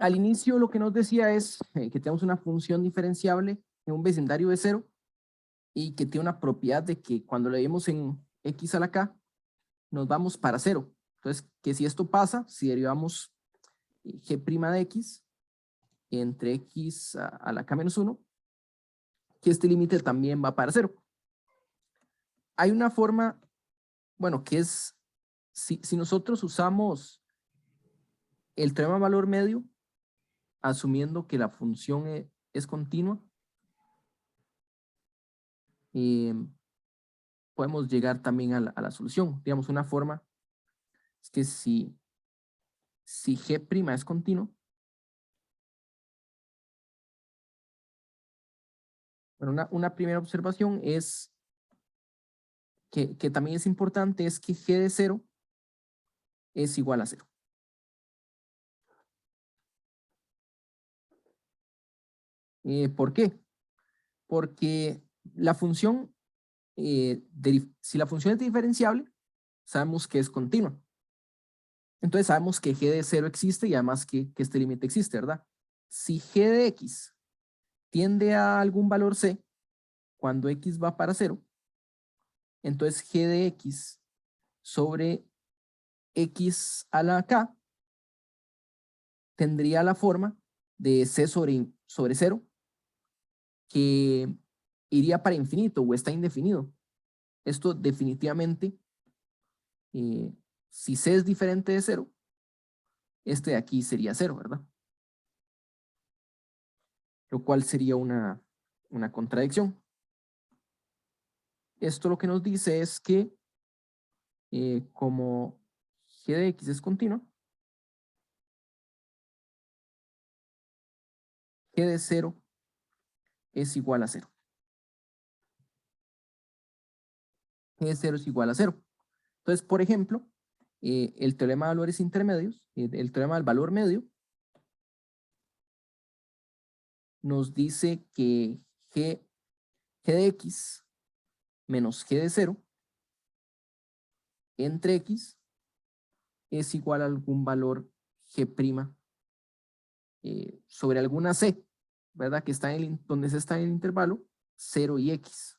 al inicio lo que nos decía es que tenemos una función diferenciable en un vecindario de 0 y que tiene una propiedad de que cuando le vemos en x a la k, nos vamos para 0. Entonces, que si esto pasa, si derivamos g' de x entre x a la k menos 1, que este límite también va para 0. Hay una forma, bueno, que es, si nosotros usamos el teorema de valor medio, asumiendo que la función es continua, podemos llegar también a la solución. Digamos, una forma es que si g' es continuo, bueno, una primera observación es que también es importante, es que g de 0 es igual a 0. ¿Por qué? Porque la función, si la función es diferenciable, sabemos que es continua. Entonces sabemos que g de 0 existe y además que este límite existe, ¿verdad? Si g de x tiende a algún valor c, cuando x va para 0, entonces g de x sobre x a la k tendría la forma de c sobre 0, que iría para infinito o está indefinido. Esto definitivamente, si c es diferente de 0, este de aquí sería 0, ¿verdad? Lo cual sería una contradicción. Esto lo que nos dice es que como g de x es continua, g de 0 es igual a 0. G de 0 es igual a 0. Entonces, por ejemplo, el teorema de valores intermedios, el teorema del valor medio, nos dice que g de x menos g de 0 entre x es igual a algún valor g' sobre alguna c, ¿verdad? Que está donde se está en el intervalo 0 y x.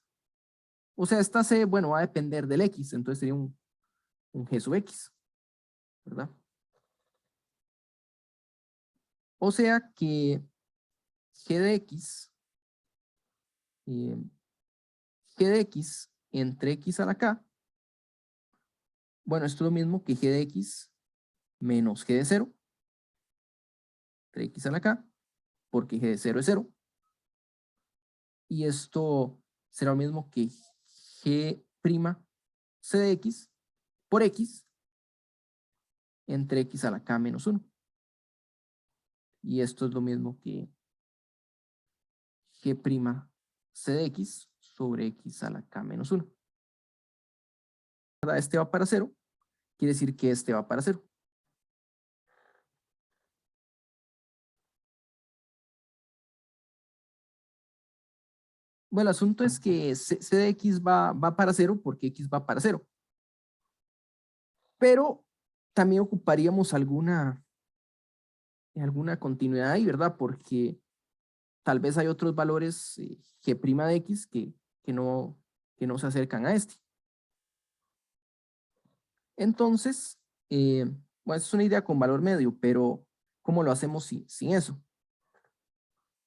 O sea, esta c, bueno, va a depender del x, entonces sería un g sub x, ¿verdad? O sea que g de x, eh, g de x entre x a la k, bueno, esto es lo mismo que g de x menos g de 0 entre x a la k, porque g de 0 es 0. Y esto será lo mismo que g' c de x por x entre x a la k menos 1. Y esto es lo mismo que g' c de x sobre x a la k menos 1. Este va para 0, quiere decir que este va para 0. Bueno, el asunto es que c de x va para 0 porque x va para 0. Pero también ocuparíamos alguna continuidad ahí, ¿verdad? Porque tal vez hay otros valores g' de x que no se acercan a este. Entonces, bueno, es una idea con valor medio, pero ¿cómo lo hacemos sin eso?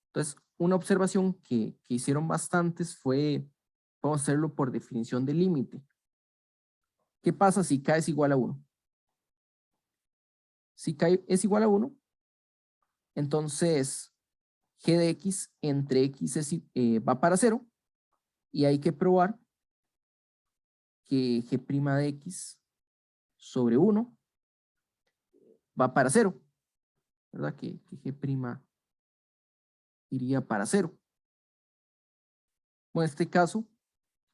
Entonces, una observación que hicieron bastantes fue, vamos a hacerlo por definición de límite. ¿Qué pasa si k es igual a 1? Si k es igual a 1, entonces g de x entre x va para 0 y hay que probar que g' de x sobre 1 va para 0, ¿verdad? Que g' iría para 0. Bueno, en este caso,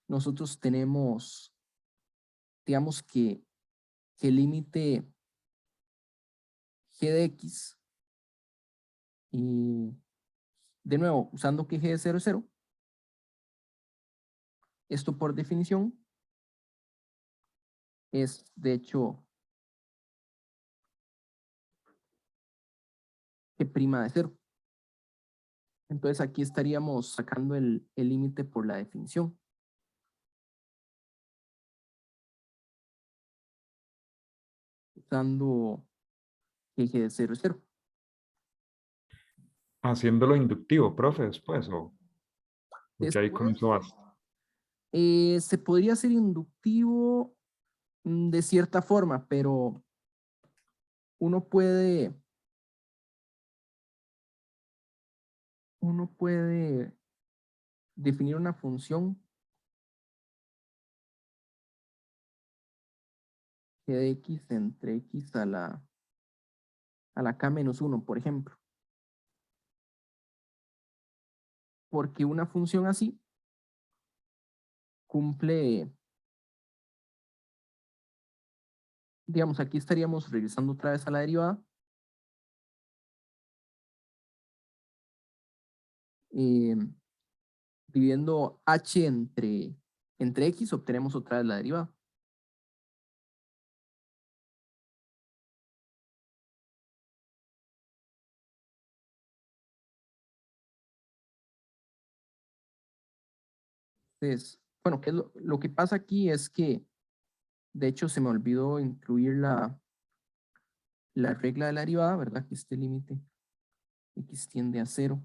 nosotros tenemos, digamos que el límite g de x, y de nuevo, usando que g de 0 es 0, esto por definición es, de hecho, G' de 0. Entonces aquí estaríamos sacando el límite por la definición. Usando que G de 0 es 0. Haciéndolo inductivo, profe, después, o porque ahí con Después, eso basta. se podría hacer inductivo de cierta forma, pero uno puede definir una función g de x entre x a la k menos 1, por ejemplo. Porque una función así cumple, digamos, aquí estaríamos regresando otra vez a la derivada. Dividiendo h entre x, obtenemos otra vez la derivada. Entonces, bueno, ¿qué es lo que pasa aquí? Es que, de hecho, se me olvidó incluir la regla de la derivada, ¿verdad? Que este límite x tiende a 0,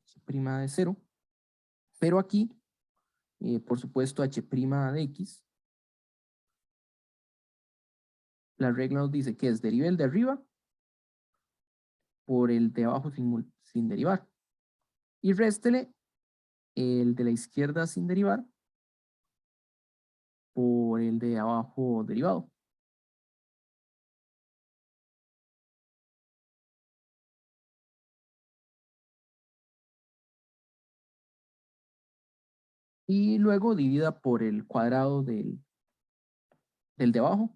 h' de 0. Pero aquí, por supuesto, h' de x, la regla nos dice que es derive el de arriba por el de abajo sin derivar. Y réstele el de la izquierda sin derivar por el de abajo derivado. Y luego divida por el cuadrado del de abajo.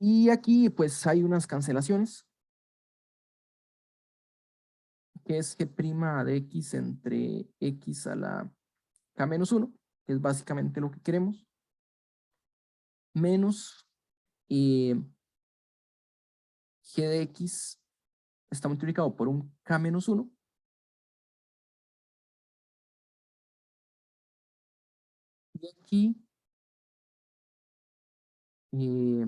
Y aquí pues hay unas cancelaciones, que es g' de x entre x a la k menos 1, que es básicamente lo que queremos, menos g de x está multiplicado por un k menos 1, y aquí eh,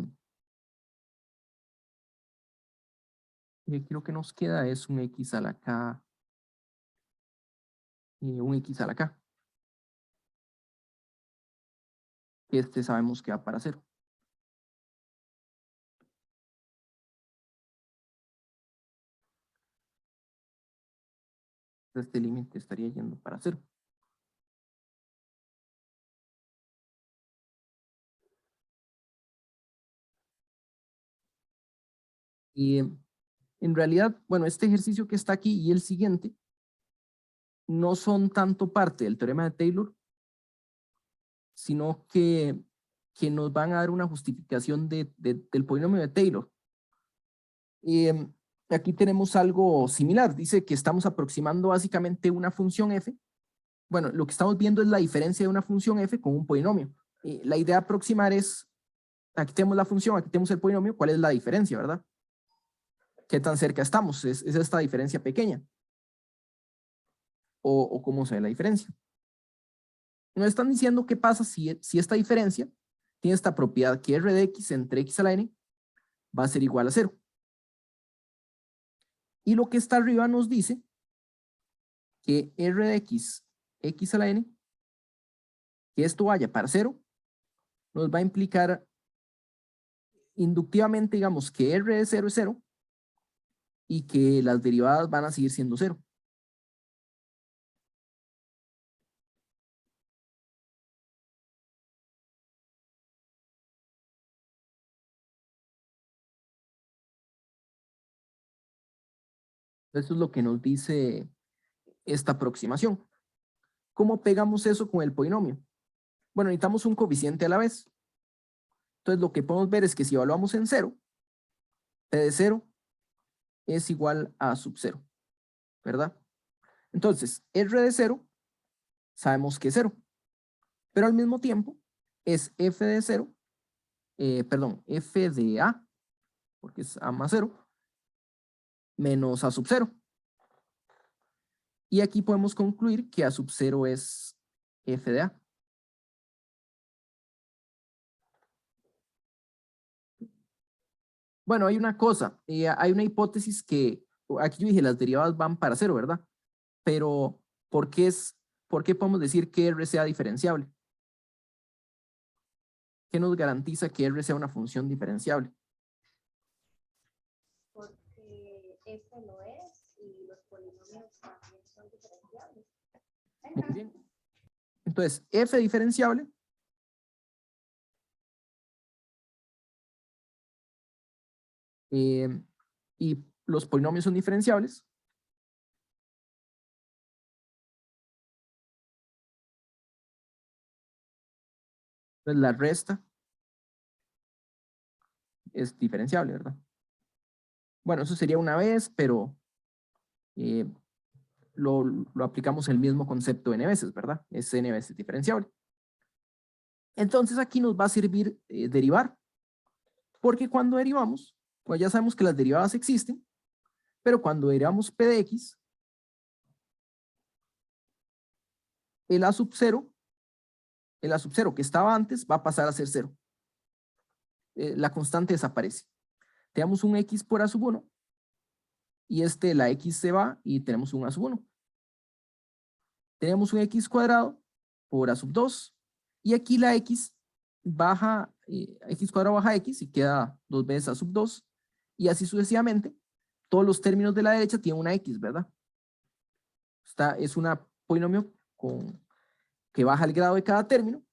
y aquí lo que nos queda es un x a la k, un x a la k, que este sabemos que va para 0. Este límite estaría yendo para 0. Y en realidad, bueno, este ejercicio que está aquí y el siguiente no son tanto parte del teorema de Taylor, sino que nos van a dar una justificación del polinomio de Taylor. Aquí tenemos algo similar. Dice que estamos aproximando básicamente una función f. Bueno, lo que estamos viendo es la diferencia de una función f con un polinomio. La idea de aproximar es, aquí tenemos la función, aquí tenemos el polinomio, ¿cuál es la diferencia, verdad? ¿Qué tan cerca estamos? ¿Es esta diferencia pequeña? ¿O cómo se ve la diferencia? Nos están diciendo qué pasa si esta diferencia tiene esta propiedad que r de x entre x a la n va a ser igual a 0. Y lo que está arriba nos dice que r de x, x a la n, que esto vaya para 0, nos va a implicar inductivamente, digamos, que r de 0 es 0 y que las derivadas van a seguir siendo 0. Eso es lo que nos dice esta aproximación. ¿Cómo pegamos eso con el polinomio? Bueno, necesitamos un coeficiente a la vez. Entonces lo que podemos ver es que si evaluamos en 0, p de 0 es igual a sub 0, ¿verdad? Entonces, r de 0 sabemos que es 0, pero al mismo tiempo es f de 0, perdón, f de a, porque es a más 0, menos a sub 0. Y aquí podemos concluir que a sub 0 es f de a. Bueno, hay una cosa, hay una hipótesis que, aquí yo dije, las derivadas van para 0, ¿verdad? Pero, ¿por qué podemos decir que R sea diferenciable? ¿Qué nos garantiza que R sea una función diferenciable? Porque este lo es y los polinomios también son diferenciables. Muy bien. Entonces, f diferenciable y los polinomios son diferenciables. Entonces, la resta es diferenciable, ¿verdad? Bueno, eso sería una vez, pero lo aplicamos el mismo concepto n veces, ¿verdad? Es n veces diferenciable. Entonces, aquí nos va a servir derivar, porque cuando derivamos, pues ya sabemos que las derivadas existen, pero cuando derivamos p de x, el a sub 0 que estaba antes va a pasar a ser 0. La constante desaparece. Tenemos un x por a sub 1 y la x se va y tenemos un a sub 1. Tenemos un x cuadrado por a sub 2 y aquí la x baja, x cuadrado baja x y queda 2 veces a sub 2 y así sucesivamente. Todos los términos de la derecha tienen una x, ¿verdad? Es una polinomio que baja el grado de cada término.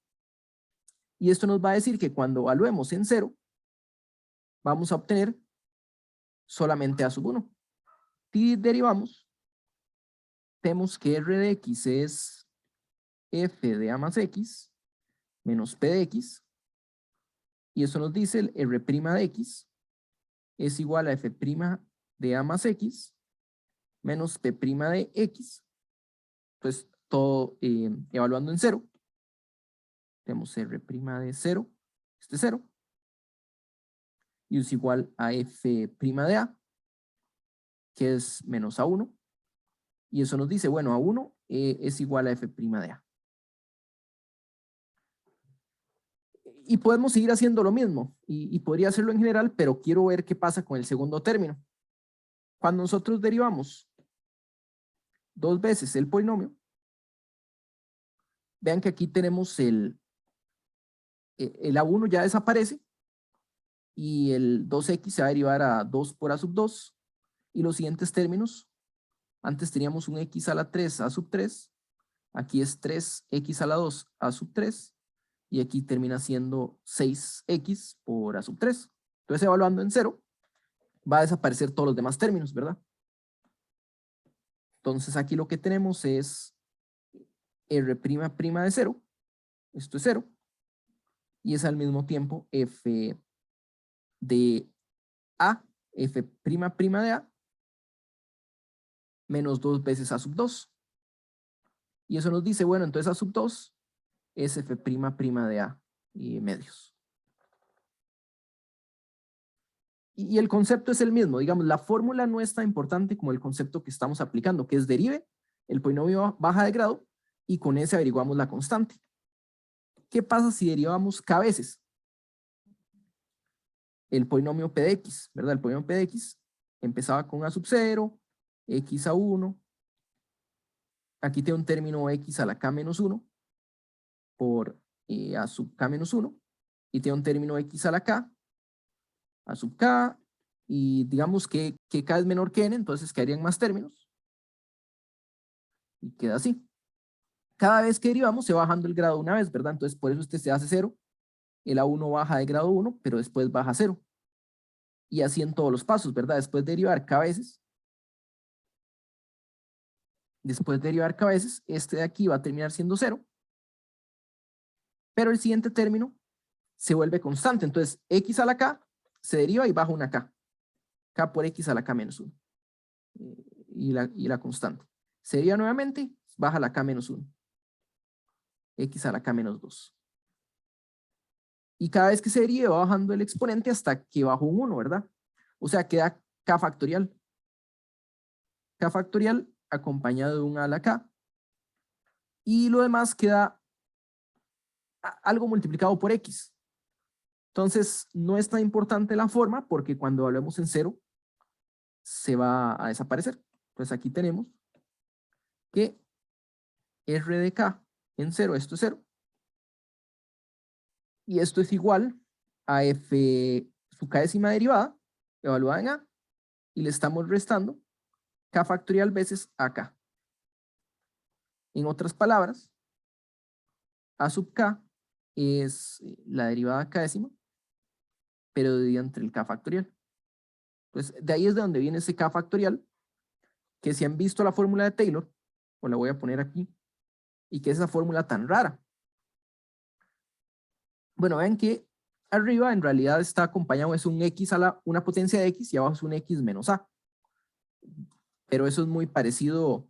Y esto nos va a decir que cuando evaluemos en 0, vamos a obtener solamente a sub 1. Si derivamos, tenemos que R de x es f de a más x menos p de x. Y eso nos dice el R' de x es igual a f' de a más x menos p' de x. Entonces, todo evaluando en 0. Tenemos R' de 0, este 0. Y es igual a f' de a, que es menos a 1. Y eso nos dice, bueno, a 1 es igual a f' de a. Y podemos seguir haciendo lo mismo, y podría hacerlo en general, pero quiero ver qué pasa con el segundo término. Cuando nosotros derivamos 2 veces el polinomio, vean que aquí tenemos el a1 ya desaparece, y el 2x se va a derivar a 2 por a sub 2, y los siguientes términos, antes teníamos un x a la 3 a sub 3, aquí es 3x a la 2 a sub 3, y aquí termina siendo 6x por a sub 3. Entonces, evaluando en 0, va a desaparecer todos los demás términos, ¿verdad? Entonces, aquí lo que tenemos es R' de 0, esto es 0, y es al mismo tiempo f de a, f' de a, menos 2 veces a sub 2. Y eso nos dice, bueno, entonces a sub 2 es f' de a y medios. Y el concepto es el mismo, digamos, la fórmula no es tan importante como el concepto que estamos aplicando, que es derive, el polinomio baja de grado, y con ese averiguamos la constante. ¿Qué pasa si derivamos k veces? El polinomio p de x, ¿verdad? El polinomio p de x empezaba con a sub 0, x a 1, aquí tengo un término x a la k menos 1 por a sub k menos 1, y tengo un término x a la k, a sub k, y digamos que k es menor que n, entonces quedarían más términos, y queda así. Cada vez que derivamos se va bajando el grado una vez, ¿verdad? Entonces por eso este se hace 0, el a1 baja de grado 1, pero después baja a 0. Y así en todos los pasos, ¿verdad? Después de derivar k veces, este de aquí va a terminar siendo 0, pero el siguiente término se vuelve constante. Entonces, x a la k se deriva y baja una k. K por x a la k menos 1. Y la constante. Se deriva nuevamente, baja la k menos 1. X a la k menos 2. Y cada vez que se derive va bajando el exponente hasta que bajó un 1, ¿verdad? O sea, queda k factorial. K factorial acompañado de un a la k. Y lo demás queda algo multiplicado por x. Entonces, no es tan importante la forma porque cuando hablemos en 0 se va a desaparecer. Entonces aquí tenemos que r de k en 0, esto es 0. Y esto es igual a f su k décima derivada, evaluada en a, y le estamos restando k factorial veces ak. En otras palabras, a sub k es la derivada k décima, pero dividida entre el k factorial. Entonces, de ahí es de donde viene ese k factorial, que si han visto la fórmula de Taylor, o la voy a poner aquí, y que es esa fórmula tan rara. Bueno, vean que arriba en realidad está acompañado, es un x a una potencia de x, y abajo es un x menos a. Pero eso es muy parecido.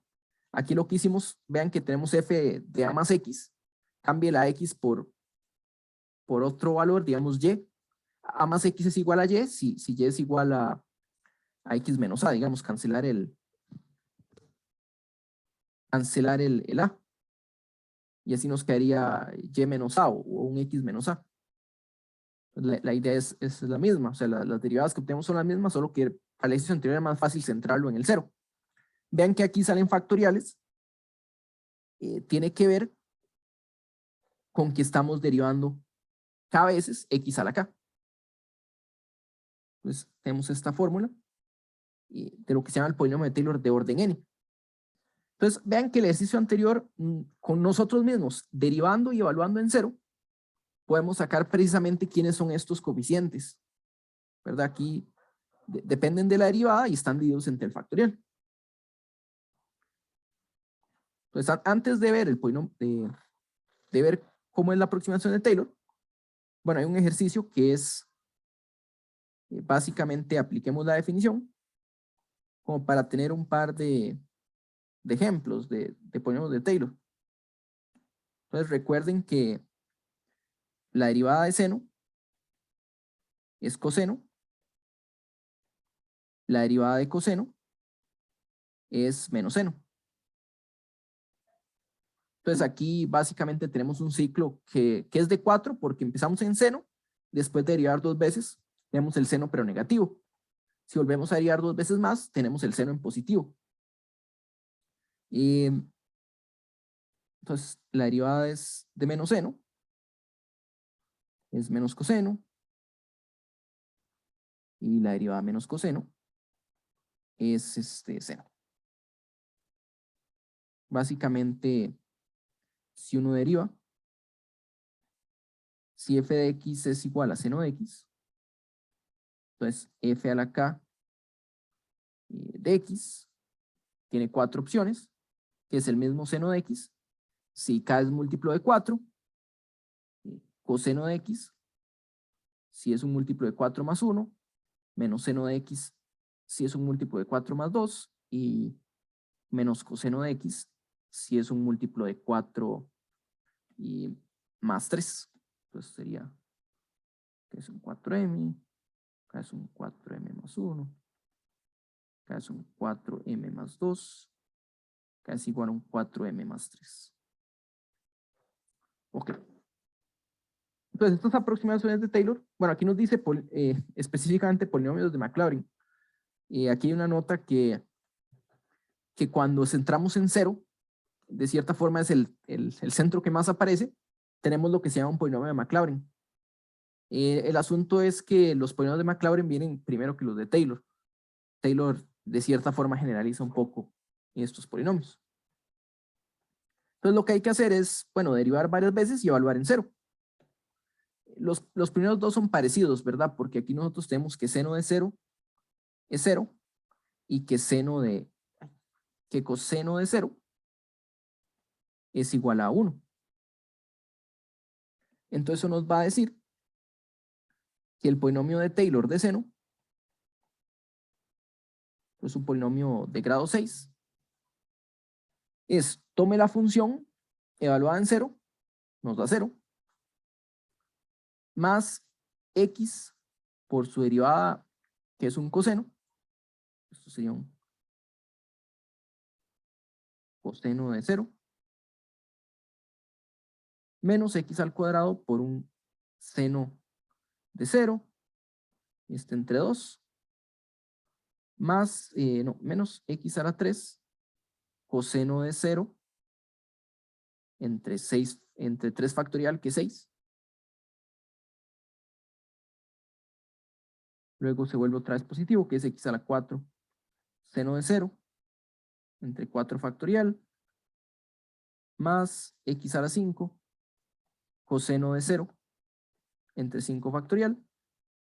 Aquí lo que hicimos, vean que tenemos f de a más x, cambie la x por otro valor, digamos y. A más x es igual a y, si y es igual a x menos a, digamos, cancelar el a. Y así nos quedaría y menos a o un x menos a. La idea es la misma, o sea, las derivadas que obtenemos son las mismas, solo que para el ejercicio anterior era más fácil centrarlo en el 0. Vean que aquí salen factoriales, tiene que ver con que estamos derivando k veces x a la k. Entonces tenemos esta fórmula de lo que se llama el polinomio de Taylor de orden n. Entonces vean que el ejercicio anterior, con nosotros mismos derivando y evaluando en 0, podemos sacar precisamente quiénes son estos coeficientes, ¿verdad? Aquí dependen de la derivada y están divididos entre el factorial. Entonces, antes de ver el polinomio, de ver cómo es la aproximación de Taylor, bueno, hay un ejercicio que es, básicamente apliquemos la definición, como para tener un par de ejemplos de polinomios de Taylor. Entonces, recuerden que la derivada de seno es coseno, la derivada de coseno es menos seno. Entonces aquí básicamente tenemos un ciclo que es de 4 porque empezamos en seno, después de derivar 2 veces, tenemos el seno pero negativo. Si volvemos a derivar 2 veces más, tenemos el seno en positivo. Y entonces la derivada es de menos seno, es menos coseno, y la derivada de menos coseno es seno. Básicamente, si uno deriva, si f de x es igual a seno de x, entonces f a la k de x tiene 4 opciones, que es el mismo seno de x. Si k es múltiplo de 4, coseno de x, si es un múltiplo de 4 más 1, menos seno de x, si es un múltiplo de 4 más 2, y menos coseno de x, si es un múltiplo de 4 y más 3. Entonces sería, que es un 4m, acá es un 4m más 1, acá es un 4m más 2, acá es igual a un 4m más 3. Ok. Entonces, estas aproximaciones de Taylor, bueno, aquí nos dice específicamente polinomios de Maclaurin. Aquí hay una nota que cuando centramos en 0, de cierta forma es el centro que más aparece, tenemos lo que se llama un polinomio de Maclaurin. El asunto es que los polinomios de Maclaurin vienen primero que los de Taylor. Taylor, de cierta forma, generaliza un poco estos polinomios. Entonces, lo que hay que hacer es, bueno, derivar varias veces y evaluar en 0. Los primeros dos son parecidos, ¿verdad? Porque aquí nosotros tenemos que seno de 0 es 0 y que coseno de 0 es igual a 1. Entonces eso nos va a decir que el polinomio de Taylor de seno es un polinomio de grado 6. Tome la función evaluada en 0, nos da 0, más x por su derivada, que es un coseno. Esto sería un coseno de 0. Menos x al cuadrado por un seno de 0. Entre 2. Más, menos x a la 3 coseno de 0 entre 3 factorial, que es 6. Luego se vuelve otra vez positivo, que es x a la 4 seno de 0 entre 4 factorial más x a la 5 coseno de 0 entre 5 factorial,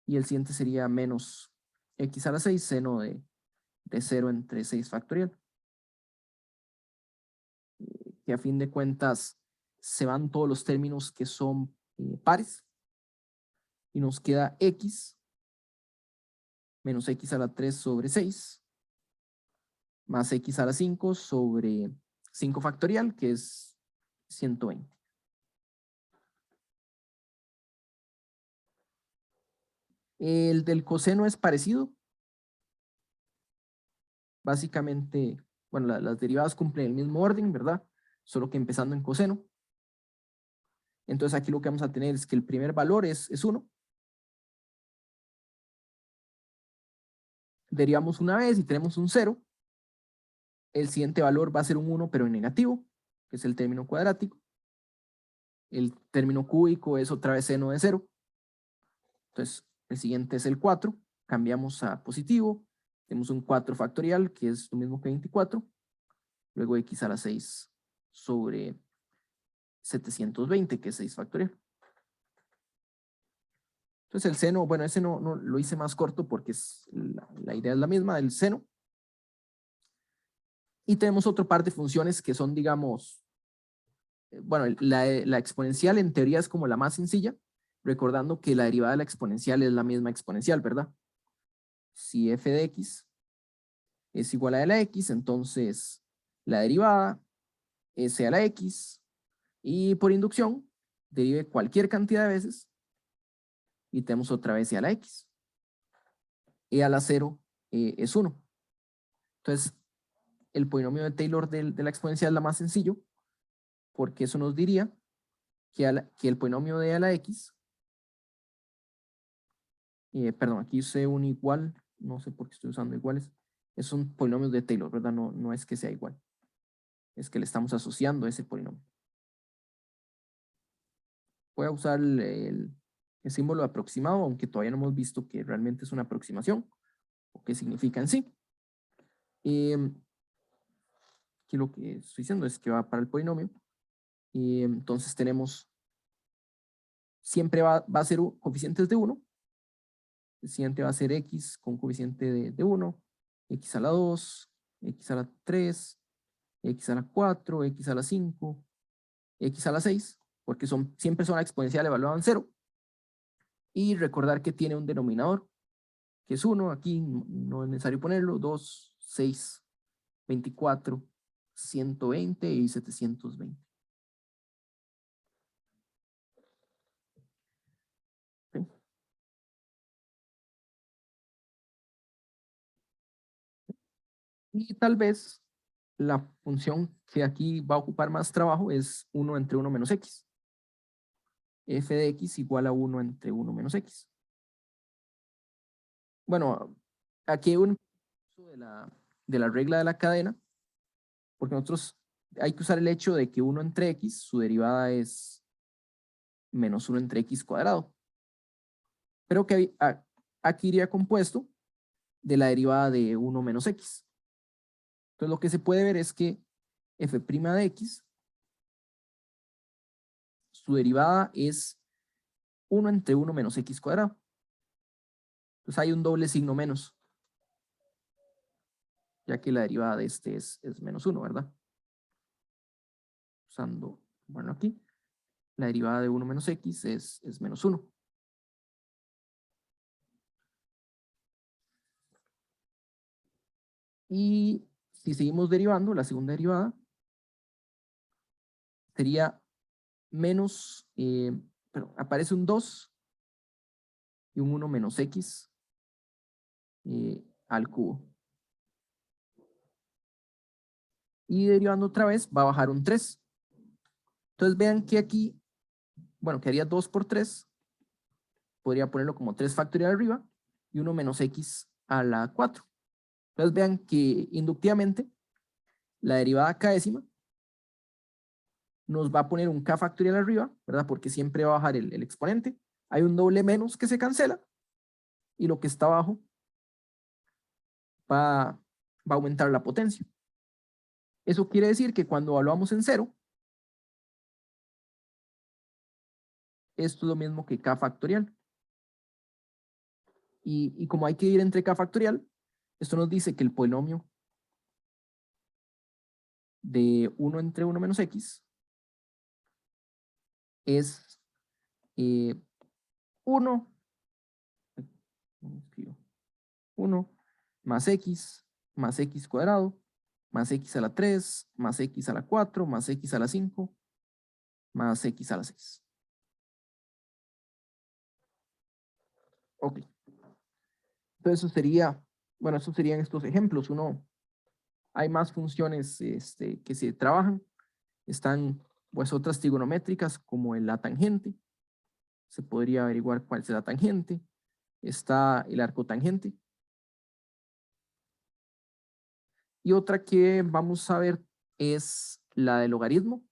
y el siguiente sería menos x a la 6 seno de 0 entre 6 factorial. Que a fin de cuentas se van todos los términos que son pares, y nos queda x menos x a la 3 sobre 6 más x a la 5 sobre 5 factorial, que es 120. El del coseno es parecido. Básicamente, bueno, las derivadas cumplen el mismo orden, ¿verdad? Solo que empezando en coseno. Entonces aquí lo que vamos a tener es que el primer valor es 1. Derivamos una vez y tenemos un 0. El siguiente valor va a ser un 1, pero en negativo, que es el término cuadrático. El término cúbico es otra vez seno de 0. Entonces, el siguiente es el 4. Cambiamos a positivo. Tenemos un 4 factorial, que es lo mismo que 24. Luego x a la 6 sobre 720, que es 6 factorial. Entonces el seno, bueno, ese no lo hice más corto porque la idea es la misma del seno. Y tenemos otro par de funciones que son, digamos, bueno, la exponencial en teoría es como la más sencilla, recordando que la derivada de la exponencial es la misma exponencial, ¿verdad? Si f de x es igual a la x, entonces la derivada s a la x, y por inducción derive cualquier cantidad de veces, y tenemos otra vez e a la x. E a la 0 es 1. Entonces, el polinomio de Taylor de la exponencial es la más sencillo, porque eso nos diría que el polinomio de e a la x, perdón, aquí usé un igual, no sé por qué estoy usando iguales, esos son polinomios de Taylor, ¿verdad? No es que sea igual, es que le estamos asociando ese polinomio. Voy a usar el símbolo aproximado, aunque todavía no hemos visto que realmente es una aproximación, o qué significa en sí. Aquí lo que estoy diciendo es que va para el polinomio. Entonces tenemos, siempre va a ser coeficientes de 1. El siguiente va a ser x con coeficiente de 1, x a la 2, x a la 3, x a la 4, x a la 5, x a la 6, porque siempre son exponenciales evaluadas en 0. Y recordar que tiene un denominador, que es 1, aquí no es necesario ponerlo, 2, 6, 24, 120 y 720. ¿Sí? Y tal vez la función que aquí va a ocupar más trabajo es 1 entre 1 menos x. F de x igual a 1 entre 1 menos x. Bueno, aquí hay un uso de la regla de la cadena, porque nosotros hay que usar el hecho de que 1 entre x, su derivada es menos 1 entre x cuadrado. Pero que aquí iría compuesto de la derivada de 1 menos x. Entonces lo que se puede ver es que f' de x, su derivada es 1 entre 1 menos x cuadrado. Entonces hay un doble signo menos, ya que la derivada de este es menos 1, ¿verdad? Usando, bueno, aquí, la derivada de 1 menos x es menos 1. Y si seguimos derivando, la segunda derivada sería menos, pero aparece un 2 y un 1 menos x al cubo. Y derivando otra vez va a bajar un 3. Entonces vean que aquí, bueno, quedaría 2 por 3. Podría ponerlo como 3 factorial arriba y 1 menos x a la 4. Entonces vean que inductivamente la derivada k-décima nos va a poner un k factorial arriba, ¿verdad? Porque siempre va a bajar el exponente. Hay un doble menos que se cancela y lo que está abajo va a aumentar la potencia. Eso quiere decir que cuando evaluamos en 0, esto es lo mismo que k factorial. Y como hay que ir entre k factorial, esto nos dice que el polinomio de 1 entre 1 menos x es 1 más x cuadrado, más x a la 3, más x a la 4, más x a la 5, más x a la 6. Ok. Entonces eso sería, bueno, esos serían estos ejemplos. Hay más funciones que se trabajan. Están pues otras trigonométricas como la tangente. Se podría averiguar cuál es la tangente. Está el arco tangente. Y otra que vamos a ver es la del logaritmo.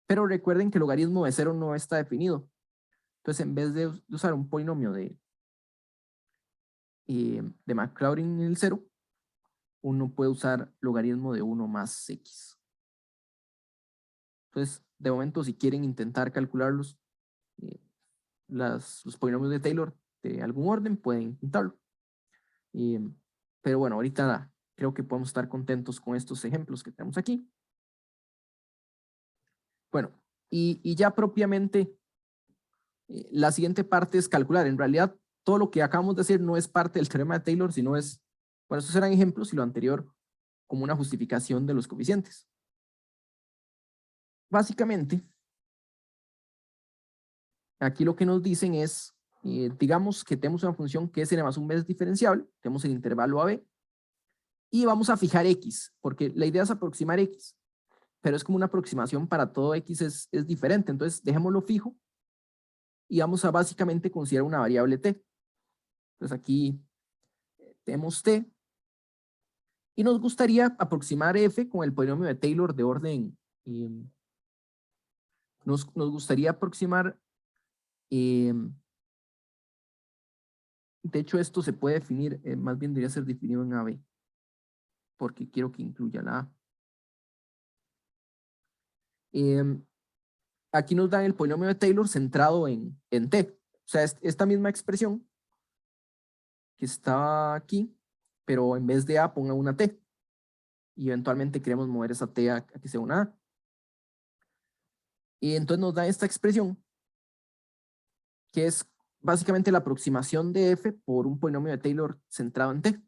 Pero recuerden que el logaritmo de 0 no está definido. Entonces, en vez de usar un polinomio de Maclaurin en el 0, uno puede usar logaritmo de 1 más x. Entonces, de momento, si quieren intentar calcularlos, los polinomios de Taylor de algún orden, pueden intentarlo. Pero bueno, ahorita creo que podemos estar contentos con estos ejemplos que tenemos aquí. Bueno, y ya propiamente, la siguiente parte es calcular. En realidad, todo lo que acabamos de hacer no es parte del teorema de Taylor, sino es, bueno, estos eran ejemplos y lo anterior como una justificación de los coeficientes. Básicamente, aquí lo que nos dicen es, digamos que tenemos una función que es n más 1 veces diferenciable, tenemos el intervalo AB, y vamos a fijar x, porque la idea es aproximar x, pero es como una aproximación para todo x es diferente, entonces dejémoslo fijo, y vamos a básicamente considerar una variable t. Entonces aquí tenemos t, y nos gustaría aproximar f con el polinomio de Taylor de orden, nos gustaría aproximar, de hecho esto se puede definir, más bien debería ser definido en AB, porque quiero que incluya la A. Aquí nos dan el polinomio de Taylor centrado en t, o sea, esta misma expresión que está aquí, pero en vez de A ponga una t, y eventualmente queremos mover esa t a que sea una A. Y entonces nos da esta expresión, que es básicamente la aproximación de f por un polinomio de Taylor centrado en t,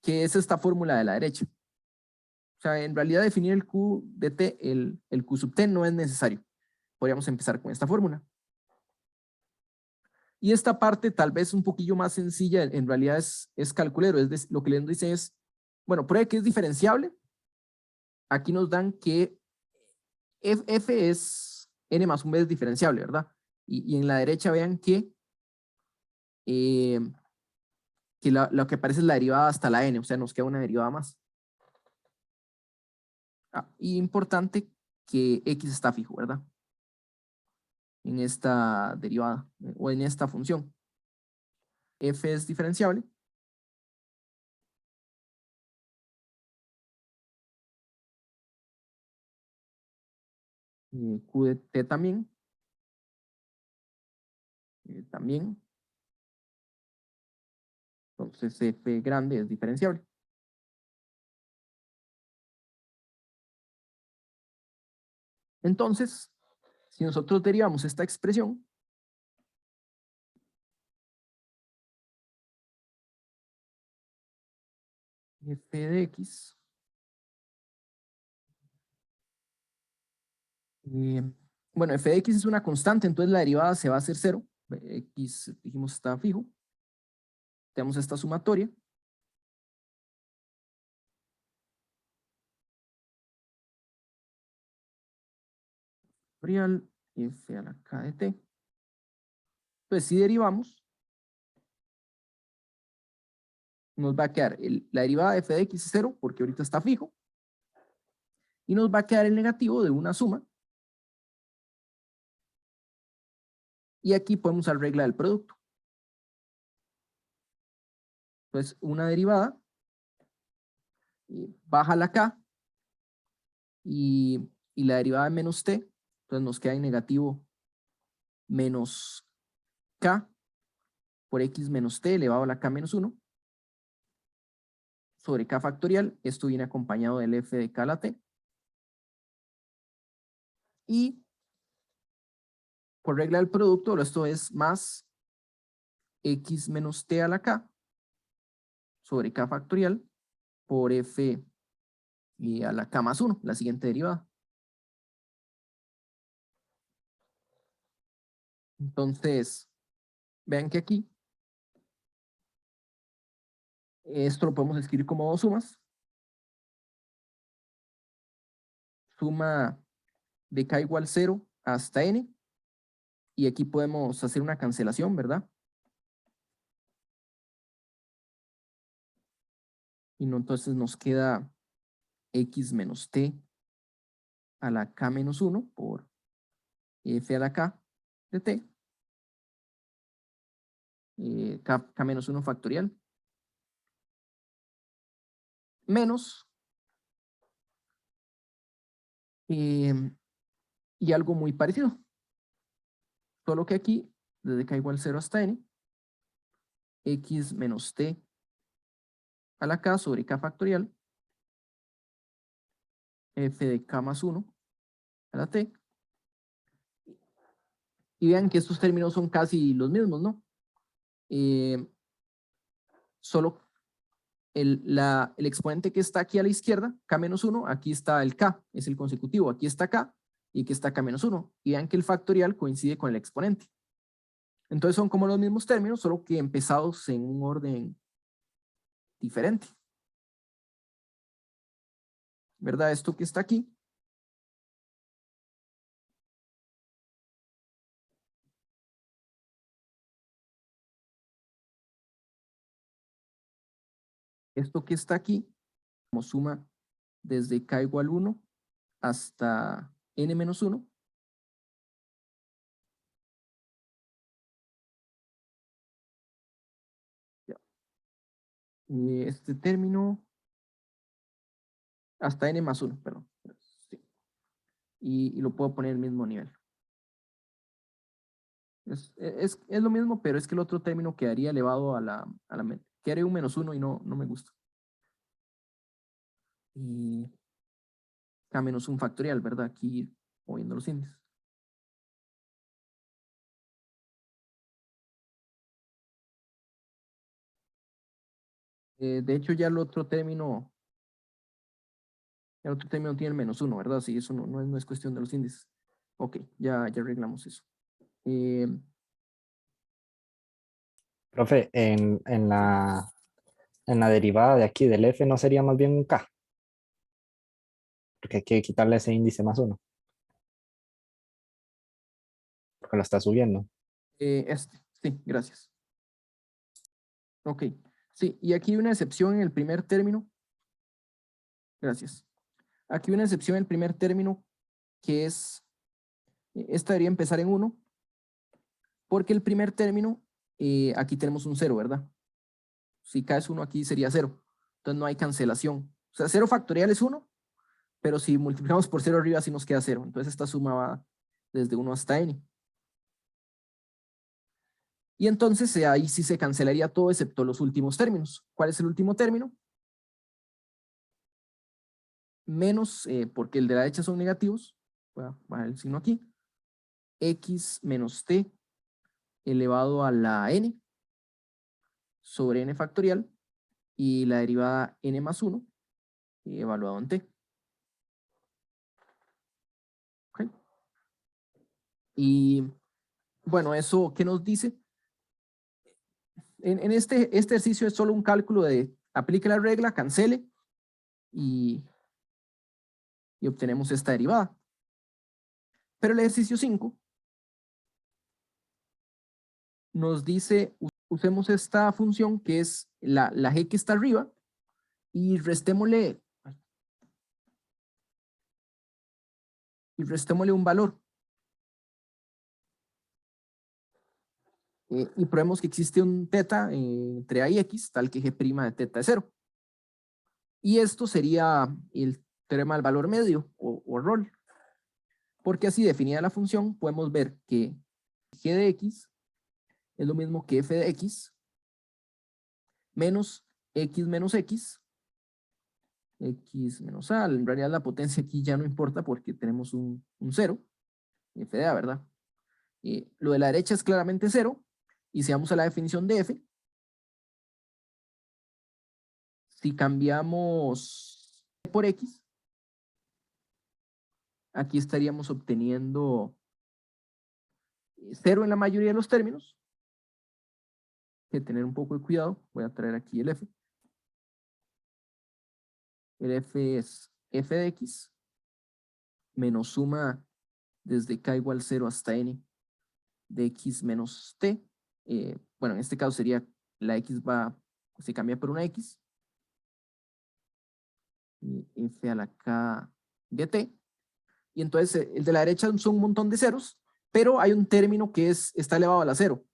que es esta fórmula de la derecha. O sea, en realidad definir el q de t, el q sub t no es necesario. Podríamos empezar con esta fórmula. Y esta parte tal vez un poquillo más sencilla, en realidad es calculero, lo que les dice es, bueno, pruebe que es diferenciable. Aquí nos dan que f es n más 1 veces diferenciable, ¿verdad? Y en la derecha vean que lo que aparece es la derivada hasta la n, o sea, nos queda una derivada más. Y importante que x está fijo, ¿verdad? En esta derivada o en esta función. F es diferenciable. Q de t también. También. Entonces F grande es diferenciable. Entonces, si nosotros derivamos esta expresión, f de x, bueno, f de x es una constante, entonces la derivada se va a hacer 0, X dijimos está fijo. Tenemos esta sumatoria. Factorial f a la k de t. Entonces, si derivamos, nos va a quedar la derivada de f de x es 0, porque ahorita está fijo. Y nos va a quedar el negativo de una suma. Y aquí podemos usar regla del producto. Entonces, una derivada, baja la k, y la derivada de menos t, entonces nos queda en negativo menos k por x menos t elevado a la k menos 1 sobre k factorial. Esto viene acompañado del f de k a la t. Y por regla del producto, esto es más x menos t a la k sobre k factorial por f a la k más 1, la siguiente derivada. Entonces, vean que aquí, esto lo podemos escribir como dos sumas. Suma de k igual 0 hasta n. Y aquí podemos hacer una cancelación, ¿verdad? Y no, entonces nos queda x menos t a la k menos 1 por f a la k de t. K menos 1 factorial. Menos. Y algo muy parecido. Solo que aquí, desde k igual 0 hasta n, x menos t a la k sobre k factorial, f de k más 1 a la t. Y vean que estos términos son casi los mismos, ¿no? Solo el exponente que está aquí a la izquierda, k menos 1, aquí está el k, es el consecutivo, aquí está k y aquí está k menos 1. Y vean que el factorial coincide con el exponente. Entonces son como los mismos términos, solo que empezados en un orden diferente. ¿Verdad? Esto que está aquí. Esto que está aquí, como suma desde k igual 1 hasta n menos 1. Y este término hasta n más 1, perdón. Sí. Y lo puedo poner al mismo nivel. Es lo mismo, pero es que el otro término quedaría elevado a la quedaría un menos 1 y no me gusta. Y k menos 1 factorial, ¿verdad? Aquí moviendo los índices. De hecho, ya el otro término tiene el menos 1, ¿verdad? Sí, eso no es cuestión de los índices. Ok, ya arreglamos eso. Profe, en la derivada de aquí del f no sería más bien un k, porque hay que quitarle ese índice más 1, porque lo está subiendo. Sí, gracias. Ok, sí, y aquí hay una excepción en el primer término. Gracias. Aquí hay una excepción en el primer término que es, esta debería empezar en 1, porque el primer término, aquí tenemos un 0, ¿verdad? Si k es 1, aquí sería 0. Entonces no hay cancelación. O sea, 0 factorial es 1, pero si multiplicamos por 0 arriba, sí nos queda 0. Entonces esta suma va desde 1 hasta n. Y entonces ahí sí se cancelaría todo excepto los últimos términos. ¿Cuál es el último término? Menos, porque el de la derecha son negativos, voy a bajar el signo aquí, x menos t elevado a la n sobre n factorial y la derivada n más 1 evaluado en t. ¿Okay? Y Bueno, ¿eso qué nos dice? En este ejercicio es solo un cálculo de aplique la regla, cancele y obtenemos esta derivada. Pero el ejercicio 5 nos dice, usemos esta función que es la g que está arriba y restémosle un valor. Y probemos que existe un teta entre a y x, tal que g' de teta es 0. Y esto sería el teorema del valor medio o rol. Porque así definida la función, podemos ver que g de x es lo mismo que f de x menos x menos x menos a. En realidad la potencia aquí ya no importa porque tenemos un 0, f de a, ¿verdad? Lo de la derecha es claramente 0, y si vamos a la definición de f, si cambiamos por x, aquí estaríamos obteniendo 0 en la mayoría de los términos. Hay que tener un poco de cuidado, voy a traer aquí el f. El f es f de x menos suma desde k igual 0 hasta n de x menos t. Bueno, en este caso sería la x se cambia por una x. Y f a la k de t. Y entonces el de la derecha son un montón de ceros, pero hay un término que está elevado a la 0.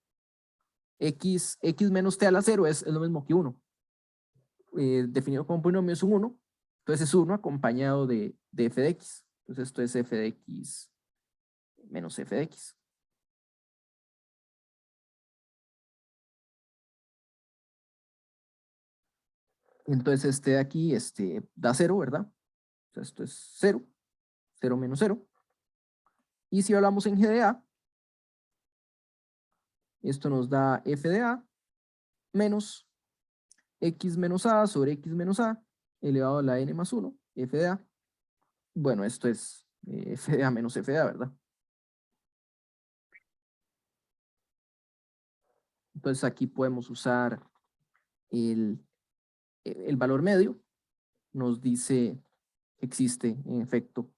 X menos t a la 0 es lo mismo que 1. Definido como polinomio es un 1. Entonces es 1 acompañado de f de x. Entonces esto es f de x menos f de x. Entonces este de aquí da 0, ¿verdad? O sea, esto es 0. 0 menos 0. Y si hablamos en g de a, esto nos da f de a menos x menos a sobre x menos a elevado a la n más 1, f de a. Bueno, esto es f de a menos f de a, ¿verdad? Entonces aquí podemos usar el valor medio. Nos dice que existe, en efecto.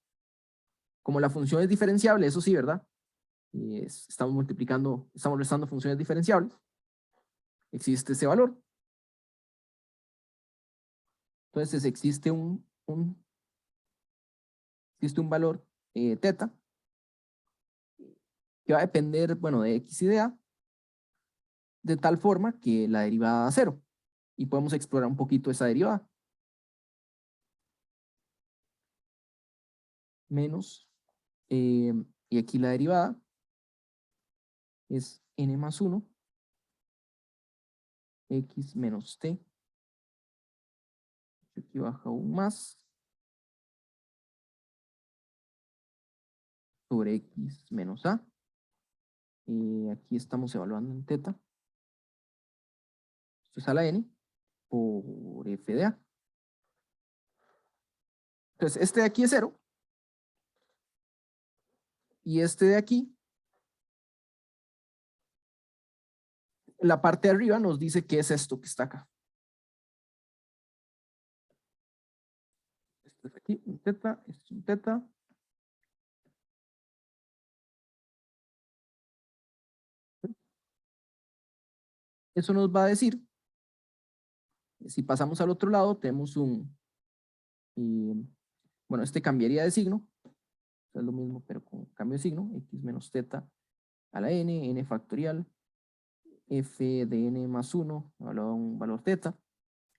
Como la función es diferenciable, eso sí, ¿verdad? Estamos restando funciones diferenciables. Existe ese valor. Entonces existe un valor teta que va a depender, bueno, de x y de a, de tal forma que la derivada da 0. Y podemos explorar un poquito esa derivada. Menos, y aquí la derivada es n más 1, x menos t. Aquí baja aún más. Sobre x menos a. Aquí estamos evaluando en teta. Esto es a la n por f de a. Entonces, este de aquí es 0. Y este de aquí, la parte de arriba nos dice qué es esto que está acá. Esto es aquí, un teta, esto es un teta. Eso nos va a decir, si pasamos al otro lado, tenemos bueno, este cambiaría de signo. Es lo mismo, pero con cambio de signo, x menos teta a la n factorial, f de n más 1, evaluado a un valor teta,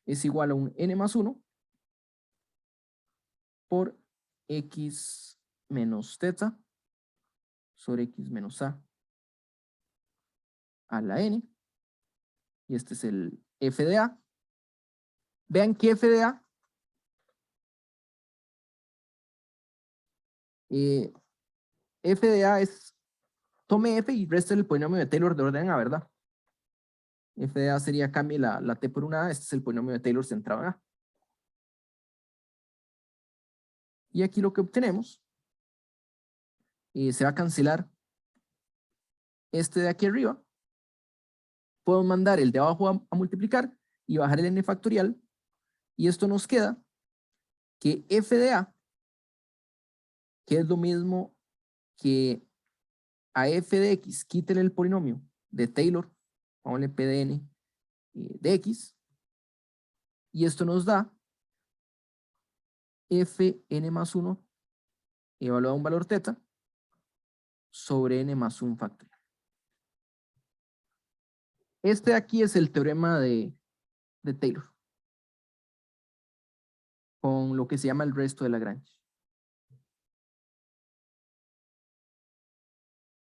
es igual a un n más 1 por x menos teta sobre x menos a la n. Y este es el f de a. Vean que f de a f de a es, tome f y reste el polinomio de Taylor de orden a, ¿verdad? F de a sería cambie la t por una a, este es el polinomio de Taylor centrado en a. Y aquí lo que obtenemos, se va a cancelar este de aquí arriba, puedo mandar el de abajo a multiplicar y bajar el n factorial, y esto nos queda que f de a, que es lo mismo que a f de x, quítele el polinomio de Taylor, ponle pdn de x, y esto nos da fn más 1 evaluado a un valor teta sobre n más 1 factorial. Este de aquí es el teorema de Taylor, con lo que se llama el resto de Lagrange.